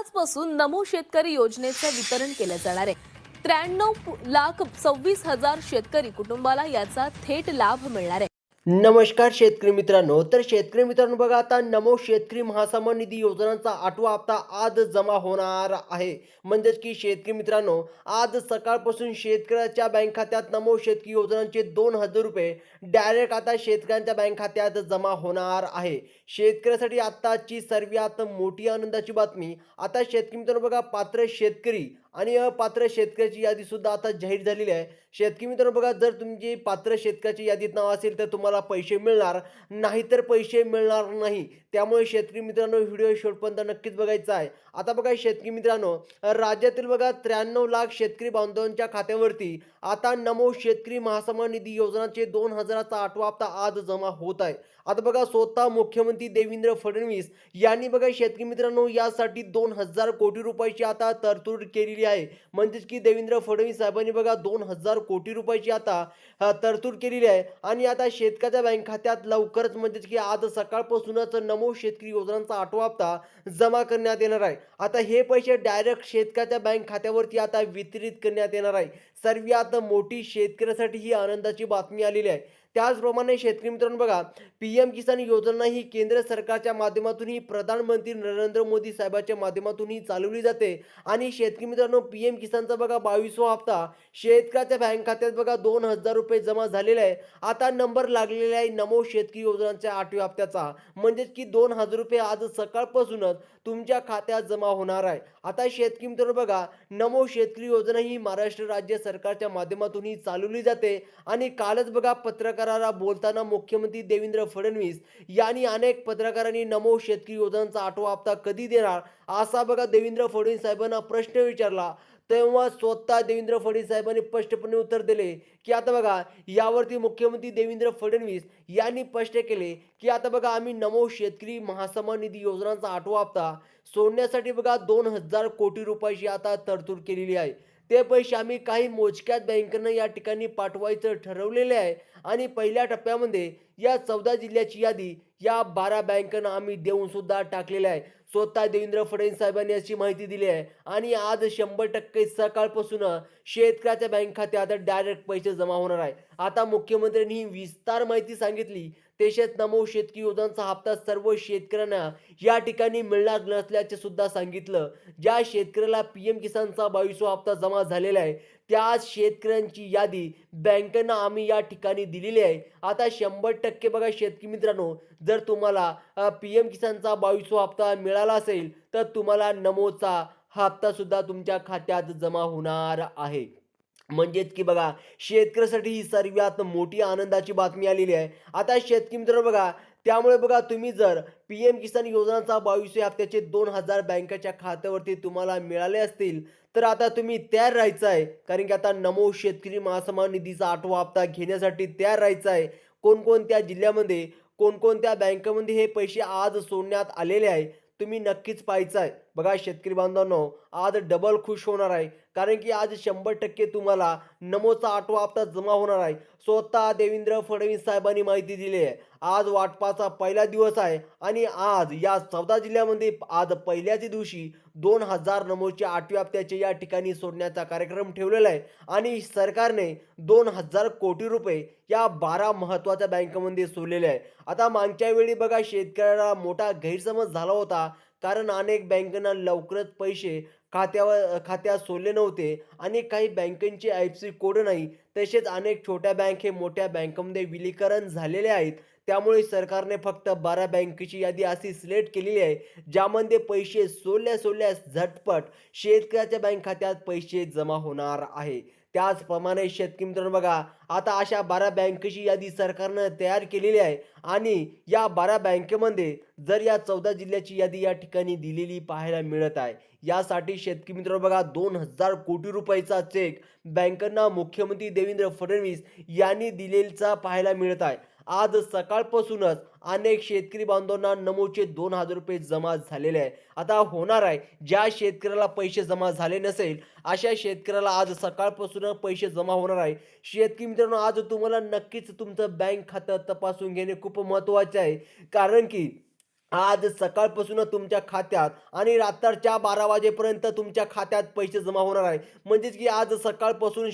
आजपासून नमो शेतकरी योजनेचे वितरण केले जाणार आहे. 93,26,000 शेतकरी कुटुंबाला याचा थेट लाभ मिळणार आहे. नमस्कार शेतकरी मित्रांनो. तर शेतकरी मित्रांनो बघा, आता नमो शेतकरी महासन्मान निधी योजनांचा 8वा हप्ता आज जमा होणार आहे. म्हणजेच की शेतकरी मित्रांनो, आज सकाळपासून शेतकऱ्याच्या बँक खात्यात नमो शेतकरी योजनांचे 2,000 रुपये डायरेक्ट आता शेतकऱ्यांच्या बँक खात्यात जमा होणार आहे. शेतकऱ्यासाठी आत्ताची सर्वात मोठी आनंदाची बातमी. आता शेतकरी मित्रांनो बघा, पात्र शेतकरी आणि अपात्र शेतकऱ्याची यादी सुद्धा आता जाहीर झालेली आहे. शेतकरी मित्रांनो बघा, जर तुमची पात्र शेतकऱ्याची यादीत नाव असेल तर तुम्हाला पैसे मिळणार, नाहीतर पैसे मिळणार नाही. त्यामुळे शेतकरी मित्रांनो, व्हिडिओ शेवटपर्यंत नक्कीच बघायचा आहे. आता बघा शेतकरी मित्रांनो, राज्यातील बघा 93 लाख शेतकरी बांधवांच्या खात्यावरती आता नमो शेतकरी महासन्मान निधी योजनाचे 2,000चा 8वा हप्ता आज जमा होत आहे. आता बघा, स्वतः मुख्यमंत्री देवेंद्र फडणवीस यांनी बघा शेतकरी मित्रांनो यासाठी 2,000 कोटी रुपयाची आता तरतूद केलेली आहे. म्हणजेच की देवेंद्र फडणवीस साहेबांनी बघा 2,000 कोटी रुपयाची आता तरतूद केलेली आहे. आणि आता शेतकऱ्याच्या बँक खात्यात लवकरच म्हणजेच की आज सकाळपासूनच नमो शेतकरी योजनांचा 8वा हप्ता जमा करण्यात येणार आहे. आता हे पैसे डायरेक्ट शेतकऱ्याच्या बँक खात्यावरती आता वितरित करण्यात येणार आहे. सर्वात मोठी शेतकऱ्यासाठी ही आनंदाची बातमी आलेली आहे. त्याचप्रमाणे शेतकरी मित्रांनो बघा, पीएम किसान योजना ही केंद्र सरकारच्या माध्यमातूनही प्रधानमंत्री नरेंद्र मोदी साहेबांच्या माध्यमातूनही चालवली जाते. आणि शेतकरी मित्रांनो, पीएम किसानचा बघा 22वा हप्ता शेतकऱ्याच्या बँक खात्यात बघा 2,000 रुपये जमा झालेले आहे. आता नंबर लागलेला आहे नमो शेतकरी योजनांच्या 8व्या हप्त्याचा. म्हणजेच की 2,000 रुपये आज सकाळपासूनच तुमच्या खात्यात जमा होणार आहे. आता शेतकरी मित्रांनो बघा, नमो शेतकरी योजना ही महाराष्ट्र राज्य सरकारच्या माध्यमातूनही चालवली जाते. आणि कालच बघा पत्रकाराला बोलताना मुख्यमंत्री देवेंद्र फडणवीस यांनी अनेक पत्रकारांनी नमो शेतकरी योजनांचा 8वा हप्ता कधी देणार असा बघा देवेंद्र फडणवीस साहेबांना प्रश्न विचारला. तेव्हा स्वतः देवेंद्र फडणवीस साहेबांनी स्पष्टपणे उत्तर दिले की आता बघा, यावरती मुख्यमंत्री देवेंद्र फडणवीस यांनी स्पष्ट केले की आता बघा, आम्ही नमो शेतकरी महासन्मान निधी योजनांचा 8वा हप्ता सोडण्यासाठी बघा 2,000 कोटी रुपयाची आता तरतूद केलेली आहे. ते पैसे आम्ही काही मोजक्याच बँकांना या ठिकाणी पाठवायचं ठरवलेले आहे. आणि पहिल्या टप्प्यामध्ये या 14 जिल्ह्याची यादी या 12 बँकांना आम्ही देऊन सुद्धा टाकलेली आहे. स्वतः देवेंद्र फडणवीस साहेबांनी अशी माहिती दिली आहे. आणि आज 100% सकाळपासून शेतकऱ्याच्या बँक खात्यात डायरेक्ट पैसे जमा होणार आहे. आता मुख्यमंत्र्यांनी ही विस्तार माहिती सांगितली. तसेच नमो शेतकरी योजनांचा हप्ता सर्व शेतकऱ्यांना या ठिकाणी मिळणार नसल्याचे सुद्धा सांगितलं. ज्या शेतकऱ्याला पीएम किसानचा 22वा हप्ता जमा झालेला आहे त्या शेतकऱ्यांची यादी बँकेनं आम्ही या ठिकाणी दिलेली आहे. आता 100% बघा शेतकरी मित्रांनो, जर तुम्हाला पीएम किसानचा 22वा हप्ता मिळाला असेल तर तुम्हाला नमोचा हप्ता सुद्धा तुमच्या खात्यात जमा होणार आहे. म्हणजेच की बघा, शेतकऱ्यासाठी ही सर्वात मोठी आनंदाची बातमी आलेली आहे. आता शेतकरी मित्रांनो बघा, त्यामुळे बघा, तुम्ही जर पीएम किसान योजनाचा 22व्या हप्त्याचे 2,000 बँकेच्या खात्यावरती तुम्हाला मिळाले असतील तर आता तुम्ही तयार राहायचं आहे. कारण की आता नमो शेतकरी महासन्मान निधीचा 8वा हप्ता घेण्यासाठी तयार राहायचं आहे. कोणकोणत्या जिल्ह्यामध्ये, कोणकोणत्या बँकेमध्ये हे पैसे आज सोडण्यात आलेले आहे तुम्ही नक्कीच पाहायचं आहे. बघा शेतकरी बांधवांनो, आज डबल खुश होणार आहे. कारण की आज 100% तुम्हाला नमोचा 8वा हप्ता जमा होणार आहे. स्वतः देवेंद्र फडणवीस साहेबांनी माहिती दिली आहे. आज वाटपाचा पहिला दिवस आहे. आणि आज या 14 जिल्ह्यामध्ये आज पहिल्याच दिवशी 2,000 नमोच्या 8व्या हप्त्याचे या ठिकाणी सोडण्याचा कार्यक्रम ठेवलेला आहे. आणि सरकारने 2,000 कोटी रुपये या 12 महत्त्वाच्या बँकांमध्ये सोडलेले आहे. आता मागच्या वेळी बघा शेतकऱ्याला मोठा गैरसमज झाला होता. कारण अनेक बँकांना लवकरच पैसे खात्यात सोडले नव्हते. आणि काही बँकांचे आयएफएससी कोड नाही. तसेच अनेक छोट्या बँक हे मोठ्या बँकांमध्ये विलीकरण झालेले आहेत. त्यामुळे सरकारने फक्त 12 बँकेची यादी अशी सिलेक्ट केलेली आहे ज्यामध्ये पैसे सोडल्यास झटपट शेतकऱ्याच्या बँक खात्यात पैसे जमा होणार आहे. त्याचप्रमाणे शेतकरी मित्रांनो बघा, आता अशा 12 बँकेची यादी सरकारनं तयार केलेली आहे. आणि या 12 बँकेमध्ये जर या 14 जिल्ह्याची यादी या ठिकाणी दिलेली पाहायला मिळत आहे. यासाठी शेतकरी मित्रांनो बघा, 2,000 कोटी रुपयाचा चेक बँकांना मुख्यमंत्री देवेंद्र फडणवीस यांनी दिलेला पाहायला मिळत आहे. आज सकाळपासूनच अनेक शेतकरी बांधवांना नमोचे 2,000 रुपये जमा झालेले आहे. आता होणार आहे, ज्या शेतकऱ्याला पैसे जमा झाले नसेल अशा शेतकऱ्याला आज सकाळपासून पैसे जमा होणार आहे. शेतकरी मित्रांनो, आज तुम्हाला नक्कीच तुमचं बँक खातं तपासून घेणे खूप महत्त्वाचे आहे. कारण की आज सकाळपासून तुमच्या खात्यात आणि रात्रीच्या 12 वाजेपर्यंत तुमच्या खात्यात पैसे जमा होणार आहे. म्हणजेच की आज सकाळपासून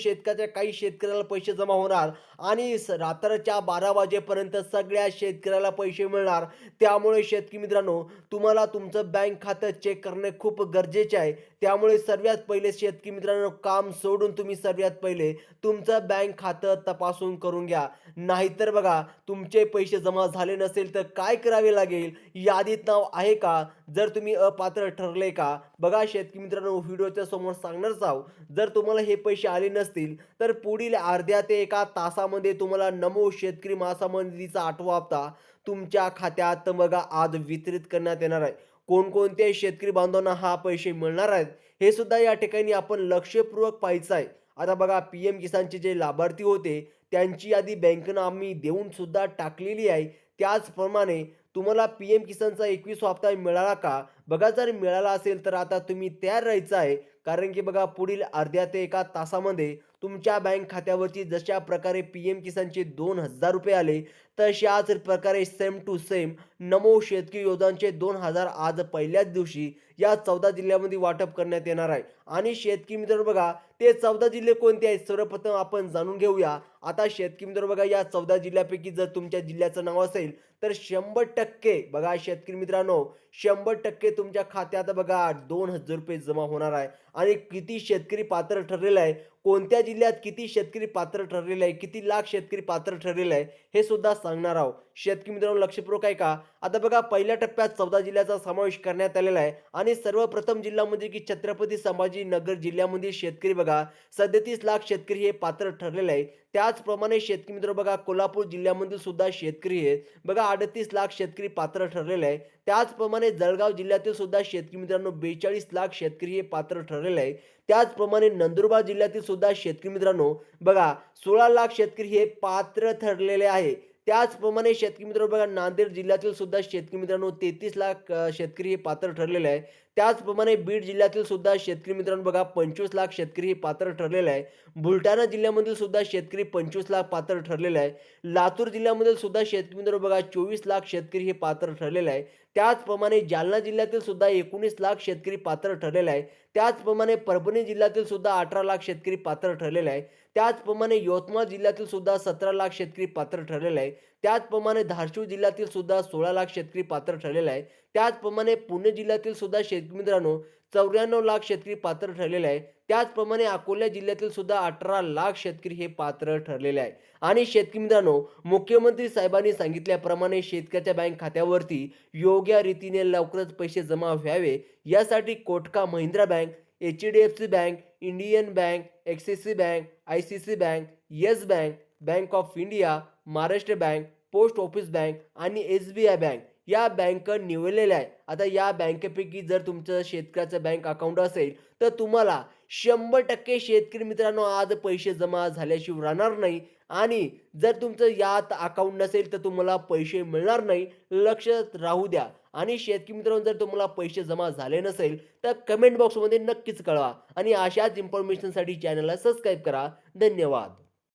काही शेतकऱ्याला पैसे जमा होणार आणि रात्रीच्या 12 वाजेपर्यंत सगळ्या शेतकऱ्याला पैसे मिळणार. त्यामुळे शेतकरी मित्रांनो, तुम्हाला तुमचं बँक खातं चेक करणे खूप गरजेचे आहे. त्यामुळे सर्वात पहिले शेतकरी मित्रांनो, काम सोडून तुम्ही सर्वात पहिले तुमचं बँक खातं तपासून करून घ्या. नाहीतर बघा, तुमचे पैसे जमा झाले नसेल तर काय करावे लागेल? यादीत नाव आहे का? जर तुम्ही अपात्र ठरले का? बघा शेतकरी मित्रांनो, व्हिडिओच्या समोर सांगणारच आहोत. जर तुम्हाला हे पैसे आले नसतील, तर पुढील अर्ध्या ते 1 तासामध्ये तुम्हाला नमो शेतकरी महासन्मान निधीचा 8वा हप्ता तुमच्या खात्यात बघा आज वितरित करण्यात येणार आहे. कोणकोणत्या शेतकरी बांधवांना हा पैसे मिळणार आहेत, हे सुद्धा या ठिकाणी आपण लक्षपूर्वक पाहायचं आहे. आता बघा, पी-एम किसानचे जे लाभार्थी होते, त्यांची यादी बँकेनं आम्ही देऊन सुद्धा टाकलेली आहे. त्याचप्रमाणे तुम्हाला पी-एम किसानचा 21वा हप्ता मिळाला का? बघा, जर मिळाला असेल तर आता तुम्ही तयार राहायचं आहे. कारण की बघा, पुढील अर्ध्या ते 1 तासामध्ये तुमच्या बँक खात्यावरती जशा प्रकारे पी-एम किसानचे ₹2000 आले, तशाच प्रकारे सेम टू सेम नमो शेतकरी योजनांचे 2000 आज पहिल्याच दिवशी या 14 जिल्ह्यामध्ये वाटप करण्यात येणार आहे. आणि शेतकरी मित्रांनो बघा, ते 14 जिल्हे कोणते आहेत? सर्वप्रथम आपण जाणून घेऊया. आता शेतकरी मित्रांनो बघा, या 14 जिल्ह्यापैकी जर तुमच्या जिल्ह्याचं नाव असेल तर 100% बघा शेतकरी मित्रांनो, 100% तुमच्या खात्यात बघा ₹2000 जमा होणार आहे. आणि किती शेतकरी पात्र ठरलेला आहे, कोणत्या जिल्ह्यात किती शेतकरी पात्र ठरलेले आहे, किती लाख शेतकरी पात्र ठरलेले आहे, हे सुद्धा सांगणार आहोत. शेतकरी मित्रांनो, लक्षपूर्वक आहे का? आता बघा, पहिल्या टप्प्यात 14 जिल्ह्याचा समावेश करण्यात आलेला आहे. आणि सर्वप्रथम जिल्हा म्हणजे की छत्रपती संभाजीनगर जिल्ह्यामध्ये शेतकरी बघा 37 लाख शेतकरी हे पात्र ठरलेले आहे. त्याचप्रमाणे शेतकरी मित्र बघा, कोल्हापूर जिल्ह्यामधील सुद्धा शेतकरी आहेत बघा 38 लाख शेतकरी पात्र ठरलेले आहे. त्याचप्रमाणे जळगाव जिल्ह्यातील सुद्धा शेतकरी मित्रांनो 42 लाख शेतकरी हे पात्र ठरलेले आहे. त्याचप्रमाणे नंदुरबार जिल्ह्यातील सुद्धा शेतकरी मित्रांनो बघा 16 लाख शेतकरी हे पात्र ठरलेले आहे. त्याचप्रमाणे शेतकरी मित्रांनो बघा, नांदेड जिल्ह्यातील सुद्धा शेतकरी मित्रांनो 33 लाख शेतकरी हे पात्र ठरलेले आहे. त्याचप्रमाणे बीड जिल्ह्यातील सुद्धा शेतकरी मित्रांनो बघा 25 लाख शेतकरी हे पात्र ठरलेले आहे. बुलढाणा जिल्ह्यामधील सुद्धा शेतकरी 25 लाख पात्र ठरलेले आहे. लातूर जिल्ह्यामधील सुद्धा शेतकरी मित्रांनो बघा 24 लाख शेतकरी हे पात्र ठरलेले आहे. त्याचप्रमाणे जालना जिल्ह्यातील सुद्धा 19 लाख शेतकरी पात्र ठरलेले आहे. त्याचप्रमाणे परभणी जिल्ह्यातील सुद्धा 18 लाख शेतकरी पात्र ठरलेले आहे. त्याचप्रमाणे यवतमाळ जिल्ह्यातील सुद्धा 17 लाख शेतकरी पात्र ठरलेले आहे. त्याचप्रमाणे धाराशिव जिल्ह्यातील सुद्धा 16 लाख शेतकरी पात्र ठरलेले आहे. त्याचप्रमाणे पुणे जिल्ह्यातील सुद्धा शेतकरी मित्रांनो 94 लाख शेतकरी पात्र ठरलेले आहे. त्याचप्रमाणे अकोला जिल्ह्यातील सुद्धा 18 लाख शेतकरी हे पात्र ठरलेले आहे. आणि शेतकरी मित्रांनो, मुख्यमंत्री साहेबांनी सांगितल्याप्रमाणे शेतकऱ्याच्या बँक खात्यावरती योग्य रीतीने लवकरच पैसे जमा व्हावे, यासाठी Kotak Mahindra bank, HDFC bank, Indian bank, Axis bank, ICC bank, Yes bank, bank of India, Maharashtra bank, post office bank आणि एस-बी-आय बँक या बँका निवडलेल्या आहे. आता या बँकेपैकी जर तुमचं शेतकऱ्याचं बँक अकाउंट असेल तर तुम्हाला 100% शेतकरी मित्रांनो आज पैसे जमा झाल्याशिवाय राहणार नाही. आणि जर तुमचं यात अकाउंट नसेल तर तुम्हाला पैसे मिळणार नाही. लक्षात राहू द्या. आणि शेतकरी मित्रांनो, जर तुम्हाला पैसे जमा झाले नसेल तर कमेंट बॉक्समध्ये नक्कीच कळवा. आणि अशाच इन्फॉर्मेशनसाठी चॅनलला सबस्क्राईब करा. धन्यवाद.